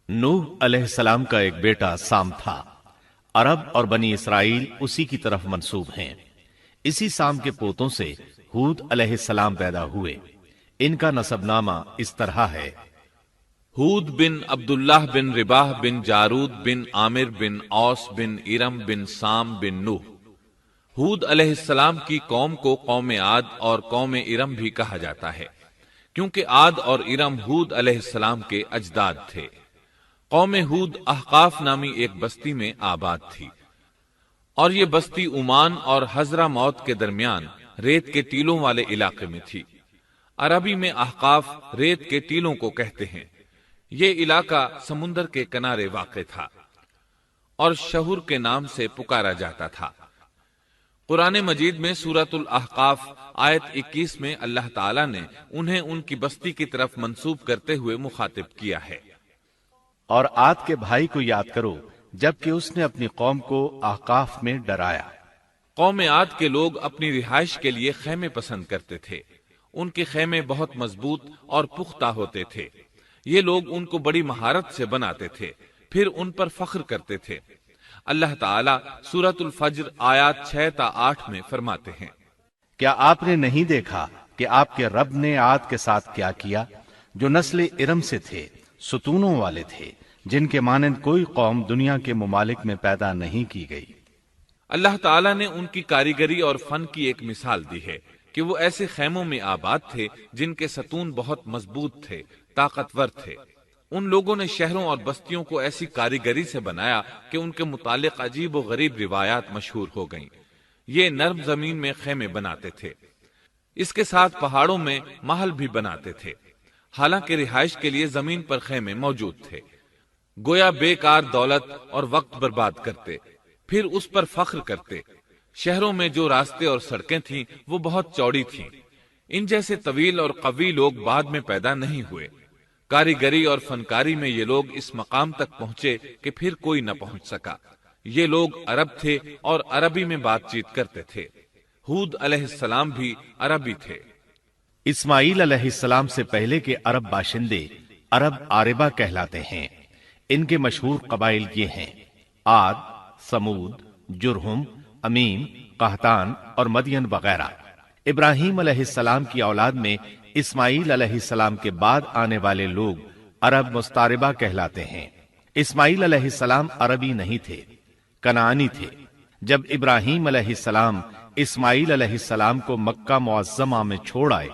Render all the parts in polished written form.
نوح علیہ السلام کا ایک بیٹا سام تھا۔ عرب اور بنی اسرائیل اسی کی طرف منسوب ہیں۔ اسی سام کے پوتوں سے ہود علیہ السلام پیدا ہوئے۔ ان کا نسب نامہ اس طرح ہے: ہود بن عبداللہ بن رباح بن جارود بن عامر بن اوس بن ارم بن سام بن نوح۔ ہود علیہ السلام کی قوم کو قوم عاد اور قوم ارم بھی کہا جاتا ہے، کیونکہ عاد اور ارم ہود علیہ السلام کے اجداد تھے۔ قوم ہود احقاف نامی ایک بستی میں آباد تھی، اور یہ بستی عمان اور حضرہ موت کے درمیان ریت کے ٹیلوں والے علاقے میں تھی۔ عربی میں احقاف ریت کے ٹیلوں کو کہتے ہیں۔ یہ علاقہ سمندر کے کنارے واقع تھا اور شہر کے نام سے پکارا جاتا تھا۔ قرآن مجید میں سورۃ الاحقاف آیت 21 میں اللہ تعالیٰ نے انہیں ان کی بستی کی طرف منسوب کرتے ہوئے مخاطب کیا ہے۔ اور عاد کے بھائی کو یاد کرو جبکہ اس نے اپنی قوم کو احقاف میں ڈرایا۔ قوم عاد کے لوگ اپنی رہائش کے لیے خیمے پسند کرتے تھے۔ ان کے خیمے بہت مضبوط اور پختہ ہوتے تھے۔ یہ لوگ ان کو بڑی مہارت سے بناتے تھے، پھر ان پر فخر کرتے تھے۔ اللہ تعالیٰ سورۃ الفجر آیات 6 تا 8 میں فرماتے ہیں: کیا آپ نے نہیں دیکھا کہ آپ کے رب نے عاد کے ساتھ کیا کیا، جو نسل ارم سے تھے، ستونوں والے تھے، جن کے مانند کوئی قوم دنیا کے ممالک میں پیدا نہیں کی گئی۔ اللہ تعالیٰ نے ان کی کاریگری اور فن کی ایک مثال دی ہے کہ وہ ایسے خیموں میں آباد تھے جن کے ستون بہت مضبوط تھے، طاقتور تھے۔ ان لوگوں نے شہروں اور بستیوں کو ایسی کاریگری سے بنایا کہ ان کے متعلق عجیب و غریب روایات مشہور ہو گئیں۔ یہ نرم زمین میں خیمے بناتے تھے، اس کے ساتھ پہاڑوں میں محل بھی بناتے تھے، حالانکہ رہائش کے لیے زمین پر خیمے موجود تھے۔ گویا بیکار دولت اور وقت برباد کرتے، پھر اس پر فخر کرتے۔ شہروں میں جو راستے اور سڑکیں تھیں وہ بہت چوڑی تھیں۔ ان جیسے طویل اور قوی لوگ بعد میں پیدا نہیں ہوئے۔ کاریگری اور فنکاری میں یہ لوگ اس مقام تک پہنچے کہ پھر کوئی نہ پہنچ سکا۔ یہ لوگ عرب تھے اور عربی میں بات چیت کرتے تھے۔ ہود علیہ السلام بھی عربی تھے۔ اسماعیل علیہ السلام سے پہلے کے عرب باشندے عرب عاربہ کہلاتے ہیں۔ ان کے مشہور قبائل یہ ہیں: عاد، سمود، جرہم، امیم، قحطان اور مدین وغیرہ۔ ابراہیم علیہ السلام کی اولاد میں اسماعیل علیہ السلام کے بعد آنے والے لوگ عرب مستعربہ کہلاتے ہیں۔ اسماعیل علیہ السلام عربی نہیں تھے، کنعانی تھے۔ جب ابراہیم علیہ السلام اسماعیل علیہ السلام کو مکہ معظمہ میں چھوڑ آئے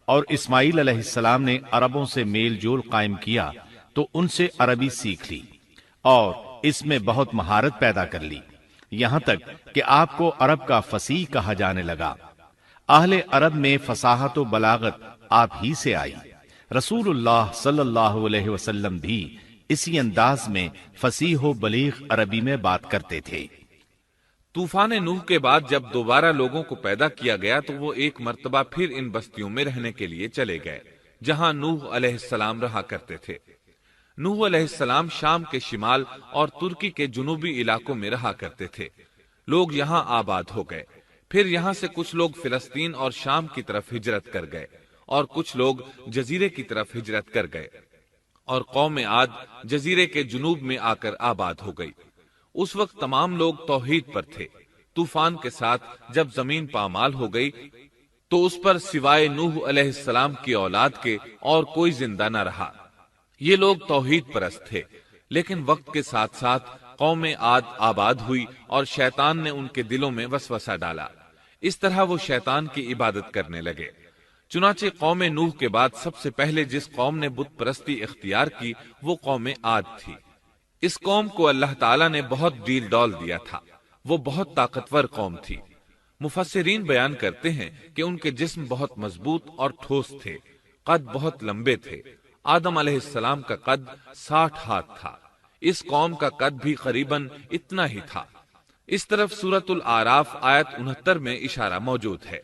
اور اسماعیل علیہ السلام نے عربوں سے میل جول قائم کیا تو ان سے عربی سیکھ لی اور اس میں بہت مہارت پیدا کر لی، یہاں تک کہ آپ کو عرب کا فصیح کہا جانے لگا۔ اہل عرب میں فصاحت و بلاغت آپ ہی سے آئی۔ رسول اللہ صلی اللہ علیہ وسلم بھی اسی انداز میں فصیح و بلیغ عربی میں بات کرتے تھے۔ طوفان نوح کے بعد جب دوبارہ لوگوں کو پیدا کیا گیا تو وہ ایک مرتبہ پھر ان بستیوں میں رہنے کے لیے چلے گئے جہاں نوح علیہ السلام رہا کرتے تھے۔ نوح علیہ السلام شام کے شمال اور ترکی کے جنوبی علاقوں میں رہا کرتے تھے۔ لوگ یہاں آباد ہو گئے۔ پھر یہاں سے کچھ لوگ فلسطین اور شام کی طرف ہجرت کر گئے اور کچھ لوگ جزیرے کی طرف ہجرت کر گئے، اور قوم عاد جزیرے کے جنوب میں آ کر آباد ہو گئی۔ اس وقت تمام لوگ توحید پر تھے۔ طوفان کے ساتھ جب زمین پامال ہو گئی تو اس پر سوائے نوح علیہ السلام کی اولاد کے اور کوئی زندہ نہ رہا۔ یہ لوگ توحید پرست تھے، لیکن وقت کے ساتھ ساتھ قوم عاد آباد ہوئی اور شیطان نے ان کے دلوں میں وسوسہ ڈالا۔ اس طرح وہ شیطان کی عبادت کرنے لگے۔ چنانچہ قوم نوح کے بعد سب سے پہلے جس قوم نے بت پرستی اختیار کی وہ قوم عاد تھی۔ اس قوم کو اللہ تعالیٰ نے بہت ڈیل ڈول دیا تھا۔ وہ بہت طاقتور قوم تھی۔ مفسرین بیان کرتے ہیں کہ ان کے جسم بہت مضبوط اور ٹھوس تھے، قد بہت لمبے تھے۔ آدم علیہ السلام کا قد 60 ہاتھ تھا۔ اس قوم کا قد بھی قریباً اتنا ہی تھا۔ اس طرف سورۃ الاعراف آیت 69 میں اشارہ موجود ہے۔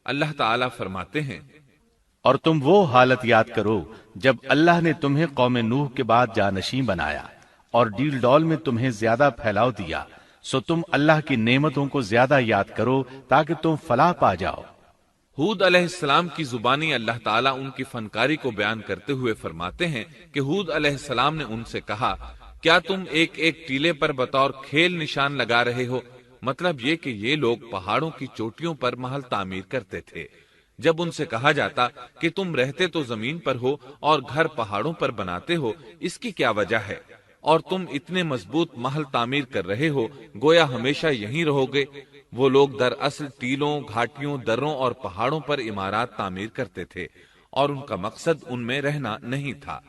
اللہ تعالیٰ فرماتے ہیں: اور تم وہ حالت یاد کرو جب اللہ نے تمہیں قوم نوح کے بعد جانشین بنایا اور ڈیل ڈول میں تمہیں زیادہ پھیلاؤ دیا، سو تم اللہ کی نعمتوں کو زیادہ یاد کرو تاکہ تم فلاح پا جاؤ۔ ہود علیہ السلام کی زبانی اللہ تعالیٰ ان کی فنکاری کو بیان کرتے ہوئے فرماتے ہیں کہ ہود علیہ السلام نے ان سے کہا، کیا تم ایک ایک ٹیلے پر بطور کھیل نشان لگا رہے ہو؟ مطلب یہ کہ یہ لوگ پہاڑوں کی چوٹیوں پر محل تعمیر کرتے تھے۔ جب ان سے کہا جاتا کہ تم رہتے تو زمین پر ہو اور گھر پہاڑوں پر بناتے ہو، اس کی کیا وجہ ہے؟ اور تم اتنے مضبوط محل تعمیر کر رہے ہو، گویا ہمیشہ یہیں رہو گے۔ وہ لوگ دراصل ٹیلوں، گھاٹیوں، دروں اور پہاڑوں پر عمارات تعمیر کرتے تھے، اور ان کا مقصد ان میں رہنا نہیں تھا،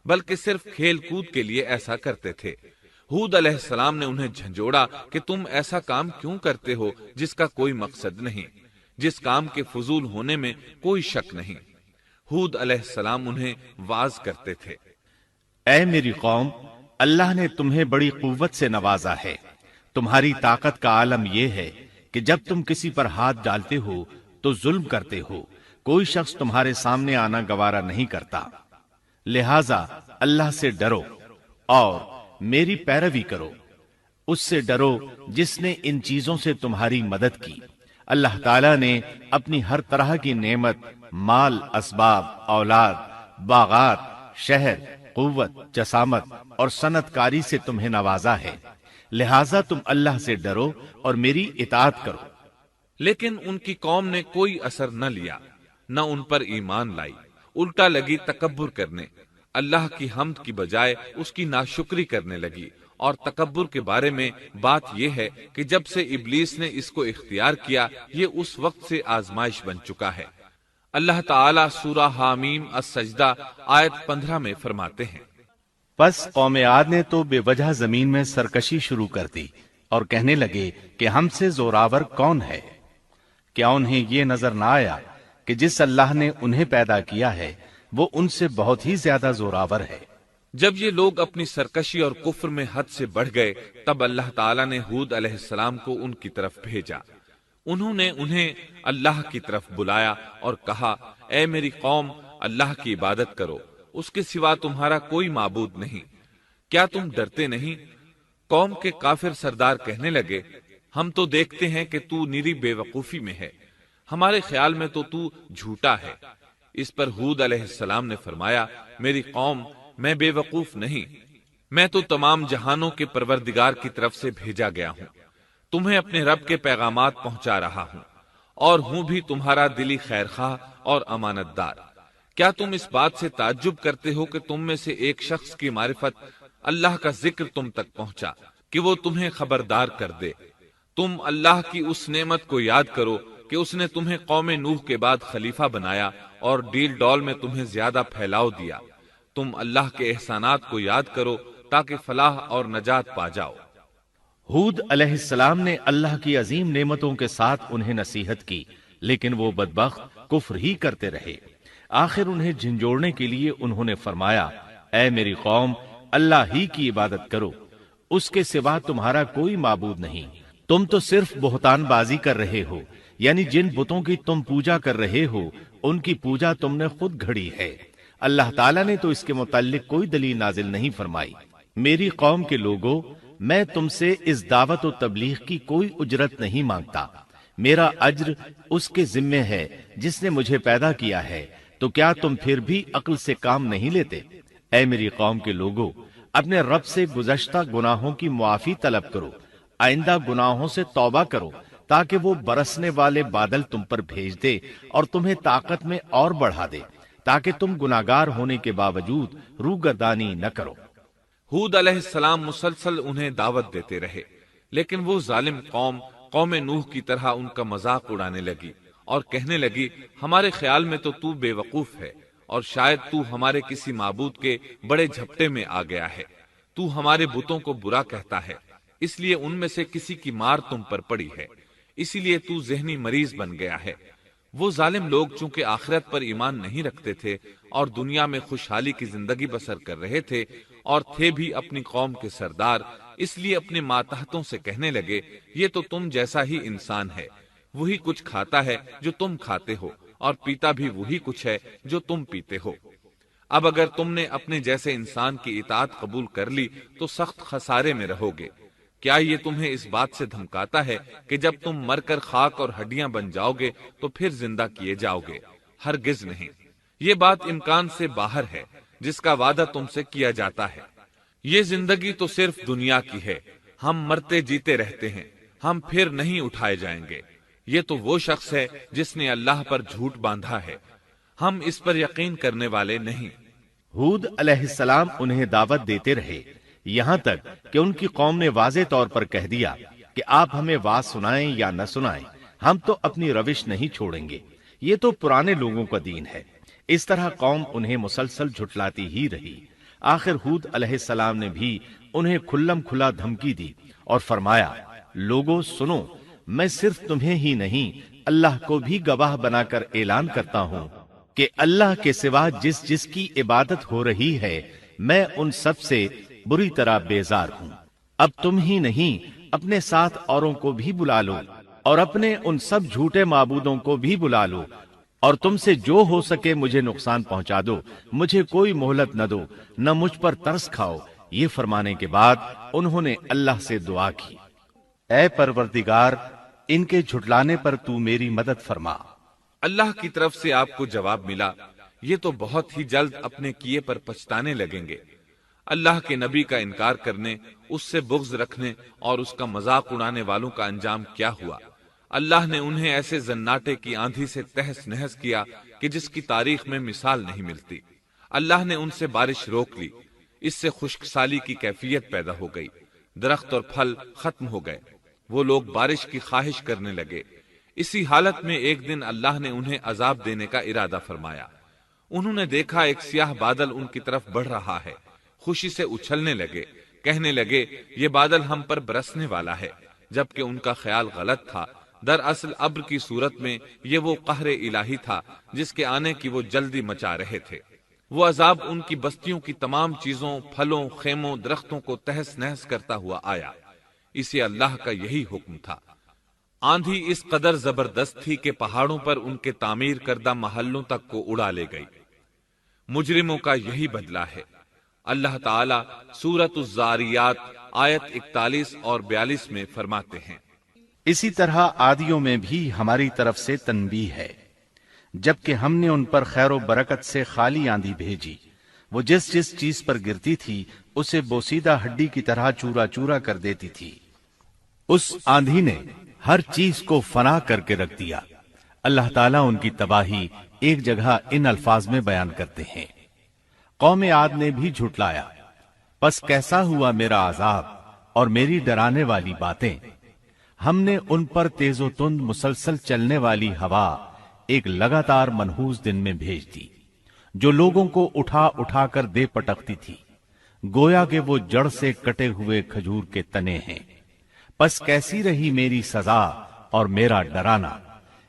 بلکہ صرف کھیل کود کے لیے ایسا کرتے تھے۔ ہود علیہ السلام نے انہیں جھنجھوڑا کہ تم ایسا کام کیوں کرتے ہو جس کا کوئی مقصد نہیں، جس کام کے فضول ہونے میں کوئی شک نہیں۔ ہود علیہ السلام انہیں واعظ کرتے تھے۔ اے میری قوم، اللہ نے تمہیں بڑی قوت سے نوازا ہے۔ تمہاری طاقت کا عالم یہ ہے کہ جب تم کسی پر ہاتھ ڈالتے ہو تو ظلم کرتے ہو، کوئی شخص تمہارے سامنے آنا گوارا نہیں کرتا۔ لہذا اللہ سے ڈرو اور میری پیروی کرو، اس سے ڈرو جس نے ان چیزوں سے تمہاری مدد کی۔ اللہ تعالیٰ نے اپنی ہر طرح کی نعمت، مال، اسباب، اولاد، باغات، شہر، قوت، جسامت اور صنعت کاری سے تمہیں نوازا ہے، لہذا تم اللہ سے ڈرو اور میری اطاعت کرو۔ لیکن ان کی قوم نے کوئی اثر نہ لیا، نہ ان پر ایمان لائی، الٹا لگی تکبر کرنے، اللہ کی حمد کی بجائے اس کی ناشکری کرنے لگی۔ اور تکبر کے بارے میں بات یہ ہے کہ جب سے ابلیس نے اس کو اختیار کیا، یہ اس وقت سے آزمائش بن چکا ہے۔ اللہ تعالیٰ سورہ حامیم السجدہ آیت 15 میں فرماتے ہیں، پس قوم عاد نے تو بے وجہ زمین میں سرکشی شروع کر دی اور کہنے لگے کہ ہم سے زوراور کون ہے؟ کیا انہیں یہ نظر نہ آیا کہ جس اللہ نے انہیں پیدا کیا ہے وہ ان سے بہت ہی زیادہ زوراور ہے؟ جب یہ لوگ اپنی سرکشی اور کفر میں حد سے بڑھ گئے، تب اللہ تعالیٰ نے ہود علیہ السلام کو ان کی طرف بھیجا۔ انہوں نے انہیں اللہ کی طرف بلایا اور کہا، اے میری قوم، اللہ کی عبادت کرو، اس کے سوا تمہارا کوئی معبود نہیں۔ کیا تم ڈرتے نہیں؟ قوم کے کافر سردار کہنے لگے، ہم تو دیکھتے ہیں کہ تو نری بے وقوفی میں ہے، ہمارے خیال میں تو جھوٹا ہے۔ اس پر ہود علیہ السلام نے فرمایا، میری قوم، میں بے وقوف نہیں، میں تو تمام جہانوں کے پروردگار کی طرف سے بھیجا گیا ہوں، تمہیں اپنے رب کے پیغامات پہنچا رہا ہوں، اور ہوں بھی تمہارا دلی خیر خواہ اور امانت دار۔ کیا تم اس بات سے تعجب کرتے ہو کہ تم میں سے ایک شخص کی معرفت، اللہ کا ذکر تم تک پہنچا کہ وہ تمہیں خبردار کر دے؟ تم اللہ کی اس نعمت کو یاد کرو کہ اس نے تمہیں قوم نوح کے بعد خلیفہ بنایا اور ڈیل ڈول میں تمہیں زیادہ پھیلاؤ دیا۔ تم اللہ کے احسانات کو یاد کرو تاکہ فلاح اور نجات پا جاؤ۔ ہود علیہ السلام نے اللہ کی عظیم نعمتوں کے ساتھ انہیں نصیحت کی، لیکن وہ بدبخت کفر ہی کرتے رہے۔ آخر انہیں جھنجھوڑنے کے لیے انہوں نے فرمایا، اے میری قوم، اللہ ہی کی عبادت کرو، اس کے سوا تمہارا کوئی معبود نہیں۔ تم تو صرف بہتان بازی کر رہے ہو، یعنی جن بتوں کی تم پوجا کر رہے ہو ان کی پوجا تم نے خود گھڑی ہے۔ اللہ تعالیٰ نے تو اس کے متعلق کوئی دلیل نازل نہیں فرمائی۔ میری قوم کے لوگوں، میں تم سے اس دعوت و تبلیغ کی کوئی اجرت نہیں مانگتا، میرا اجر اس کے ذمے ہے جس نے مجھے پیدا کیا ہے، تو کیا تم پھر بھی عقل سے کام نہیں لیتے؟ اے میری قوم کے لوگوں، اپنے رب سے گزشتہ گناہوں کی معافی طلب کرو، آئندہ گناہوں سے توبہ کرو، تاکہ وہ برسنے والے بادل تم پر بھیج دے اور تمہیں طاقت میں اور بڑھا دے، تاکہ تم گناہگار ہونے کے باوجود روگردانی نہ کرو۔ ہود علیہ السلام مسلسل انہیں دعوت دیتے رہے، لیکن وہ ظالم قوم نوح کی طرح ان کا مذاق اڑانے لگی اور کہنے لگی، ہمارے خیال میں تو بے وقوف ہے، اور شاید تو ہمارے کسی معبود کے بڑے جھپٹے میں آ گیا ہے، تو ہمارے بتوں کو برا کہتا ہے، اس لیے ان میں سے کسی کی مار تم پر پڑی ہے، اسی لیے تو ذہنی مریض بن گیا ہے۔ وہ ظالم لوگ چونکہ آخرت پر ایمان نہیں رکھتے تھے اور دنیا میں خوشحالی کی زندگی بسر کر رہے تھے اور تھے بھی اپنی قوم کے سردار، اس لیے اپنے ماتحتوں سے کہنے لگے، یہ تو تم جیسا ہی انسان ہے، وہی کچھ کھاتا ہے جو تم کھاتے ہو اور پیتا بھی وہی کچھ ہے جو تم پیتے ہو۔ اب اگر تم نے اپنے جیسے انسان کی اطاعت قبول کر لی تو سخت خسارے میں رہو گے۔ کیا یہ تمہیں اس بات سے دھمکاتا ہے کہ جب تم مر کر خاک اور ہڈیاں بن جاؤ گے تو پھر زندہ کیے جاؤ گے؟ ہرگز نہیں، یہ بات امکان سے باہر ہے جس کا وعدہ تم سے کیا جاتا ہے۔ یہ زندگی تو صرف دنیا کی ہے، ہم مرتے جیتے رہتے ہیں، ہم پھر نہیں اٹھائے جائیں گے۔ یہ تو وہ شخص ہے جس نے اللہ پر جھوٹ باندھا ہے، ہم اس پر یقین کرنے والے نہیں۔ ہود علیہ السلام انہیں دعوت دیتے رہے یہاں تک کہ ان کی قوم نے واضح طور پر کہہ دیا کہ آپ ہمیں واز سنائیں یا نہ سنائیں، ہم تو اپنی روش نہیں چھوڑیں گے، یہ تو پرانے لوگوں کا دین ہے۔ اس طرح قوم انہیں مسلسل جھٹلاتی ہی رہی۔ آخر ہود علیہ السلام نے بھی انہیں کھلم کھلا دھمکی دی اور فرمایا، لوگوں سنو، میں صرف تمہیں ہی نہیں اللہ کو بھی گواہ بنا کر اعلان کرتا ہوں کہ اللہ کے سوا جس کی عبادت ہو رہی ہے میں ان سب سے بری طرح بیزار ہوں۔ اب تم ہی نہیں اپنے ساتھ اوروں کو بھی بلا لو اور اپنے ان سب جھوٹے معبودوں کو بھی بلا لو، اور تم سے جو ہو سکے مجھے نقصان پہنچا دو، مجھے کوئی مہلت نہ دو، نہ مجھ پر ترس کھاؤ۔ یہ فرمانے کے بعد انہوں نے اللہ سے دعا کی، اے پروردگار، ان کے جھٹلانے پر تو میری مدد فرما۔ اللہ کی طرف سے آپ کو جواب ملا، یہ تو بہت ہی جلد اپنے کیے پر پچھتانے لگیں گے۔ اللہ کے نبی کا انکار کرنے، اس سے بغض رکھنے اور اس کا مذاق اڑانے والوں کا انجام کیا ہوا؟ اللہ نے انہیں ایسے زناٹے کی آندھی سے تہس نہس کیا کہ جس کی تاریخ میں مثال نہیں ملتی۔ اللہ نے ان سے بارش روک لی، اس سے خشک سالی کی کیفیت پیدا ہو گئی، درخت اور پھل ختم ہو گئے، وہ لوگ بارش کی خواہش کرنے لگے۔ اسی حالت میں ایک دن اللہ نے انہیں عذاب دینے کا ارادہ فرمایا۔ انہوں نے دیکھا ایک سیاہ بادل ان کی طرف بڑھ رہا ہے، خوشی سے اچھلنے لگے، کہنے لگے یہ بادل ہم پر برسنے والا ہے، جبکہ ان کا خیال غلط تھا۔ دراصل ابر کی صورت میں یہ وہ قہر الہی تھا جس کے آنے کی وہ جلدی مچا رہے تھے۔ وہ عذاب ان کی بستیوں کی تمام چیزوں، پھلوں، خیموں، درختوں کو تہس نہس کرتا ہوا آیا۔ اسے اللہ کا یہی حکم تھا۔ آندھی اس قدر زبردست تھی کہ پہاڑوں پر ان کے تعمیر کردہ محلوں تک کو اڑا لے گئی۔ مجرموں کا یہی بدلہ ہے۔ اللہ تعالی سورۃ الزاریات آیت 41 اور 42 میں فرماتے ہیں، اسی طرح عادیوں میں بھی ہماری طرف سے تنبیہ ہے، جبکہ ہم نے ان پر خیر و برکت سے خالی آندھی بھیجی، وہ جس چیز پر گرتی تھی اسے بوسیدہ ہڈی کی طرح چورا چورا کر دیتی تھی۔ اس آندھی نے ہر چیز کو فنا کر کے رکھ دیا۔ اللہ تعالیٰ ان کی تباہی ایک جگہ ان الفاظ میں بیان کرتے ہیں، قوم عاد نے بھی جھٹلایا، پس کیسا ہوا میرا عذاب اور میری ڈرانے والی باتیں۔ ہم نے ان پر تیز و تند مسلسل چلنے والی ہوا ایک لگاتار منحوس دن میں بھیج دی، جو لوگوں کو اٹھا اٹھا کر دے پٹکتی تھی، گویا کہ وہ جڑ سے کٹے ہوئے کھجور کے تنے ہیں۔ پس کیسی رہی میری سزا اور میرا ڈرانا۔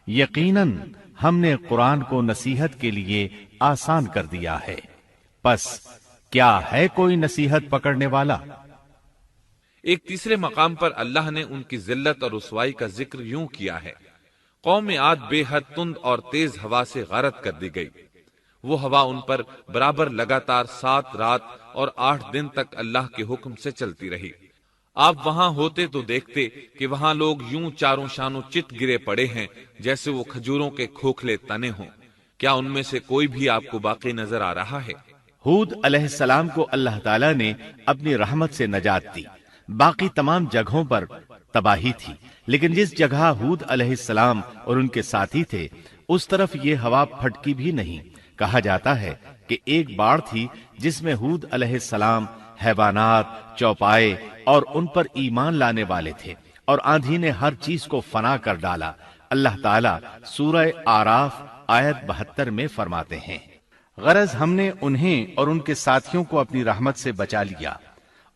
یقیناً ہم نے قرآن کو نصیحت کے لیے آسان کر دیا ہے، پس کیا ہے کوئی نصیحت پکڑنے والا؟ ایک تیسرے مقام پر اللہ نے ان کی ذلت اور رسوائی کا ذکر یوں کیا ہے، قوم عاد بے حد تند اور تیز ہوا سے غارت کر دی گئی۔ وہ ہوا ان پر برابر لگاتار 7 رات اور 8 دن تک اللہ کے حکم سے چلتی رہی۔ آپ وہاں ہوتے تو دیکھتے کہ وہاں لوگ یوں چاروں شانوں چت گرے پڑے ہیں جیسے وہ کھجوروں کے کھوکھلے تنے ہوں۔ کیا ان میں سے کوئی بھی آپ کو باقی نظر آ رہا ہے؟ ہود علیہ السلام کو اللہ تعالیٰ نے اپنی رحمت سے نجات دی۔ باقی تمام جگہوں پر تباہی تھی، لیکن جس جگہ ہود علیہ السلام اور ان کے ساتھی تھے اس طرف یہ ہوا پھٹکی بھی نہیں۔ کہا جاتا ہے کہ ایک باڑ تھی جس میں ہود علیہ السلام، حیوانات، چوپائے اور ان پر ایمان لانے والے تھے، اور آندھی نے ہر چیز کو فنا کر ڈالا۔ اللہ تعالیٰ سورہ آراف آیت 72 میں فرماتے ہیں، غرض ہم نے انہیں اور ان کے ساتھیوں کو اپنی رحمت سے بچا لیا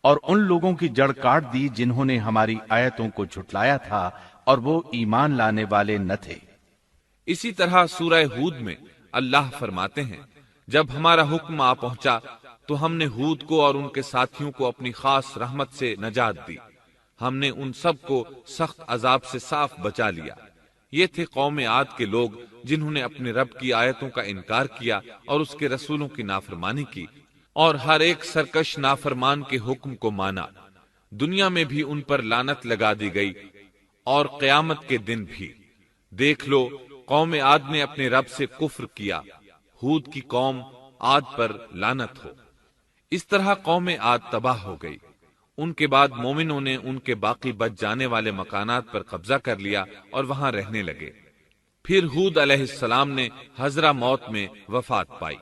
اور ان لوگوں کی جڑ کاٹ دی جنہوں نے ہماری آیتوں کو جھٹلایا تھا اور وہ ایمان لانے والے نہ تھے۔ اسی طرح سورہ ہود میں اللہ فرماتے ہیں، جب ہمارا حکم آ پہنچا تو ہم نے ہود کو اور ان کے ساتھیوں کو اپنی خاص رحمت سے نجات دی۔ ہم نے ان سب کو سخت عذاب سے صاف بچا لیا۔ یہ تھے قوم عاد کے لوگ جنہوں نے اپنے رب کی آیتوں کا انکار کیا اور اس کے رسولوں کی نافرمانی کی، اور ہر ایک سرکش نافرمان کے حکم کو مانا۔ دنیا میں بھی ان پر لعنت لگا دی گئی اور قیامت کے دن بھی۔ دیکھ لو قوم عاد نے اپنے رب سے کفر کیا، ہود کی قوم عاد پر لعنت ہو۔ اس طرح قوم عاد تباہ ہو گئی۔ ان کے بعد مومنوں نے ان کے باقی بچ جانے والے مکانات پر قبضہ کر لیا اور وہاں رہنے لگے۔ پھر ہود علیہ السلام نے حضرہ موت میں وفات پائی۔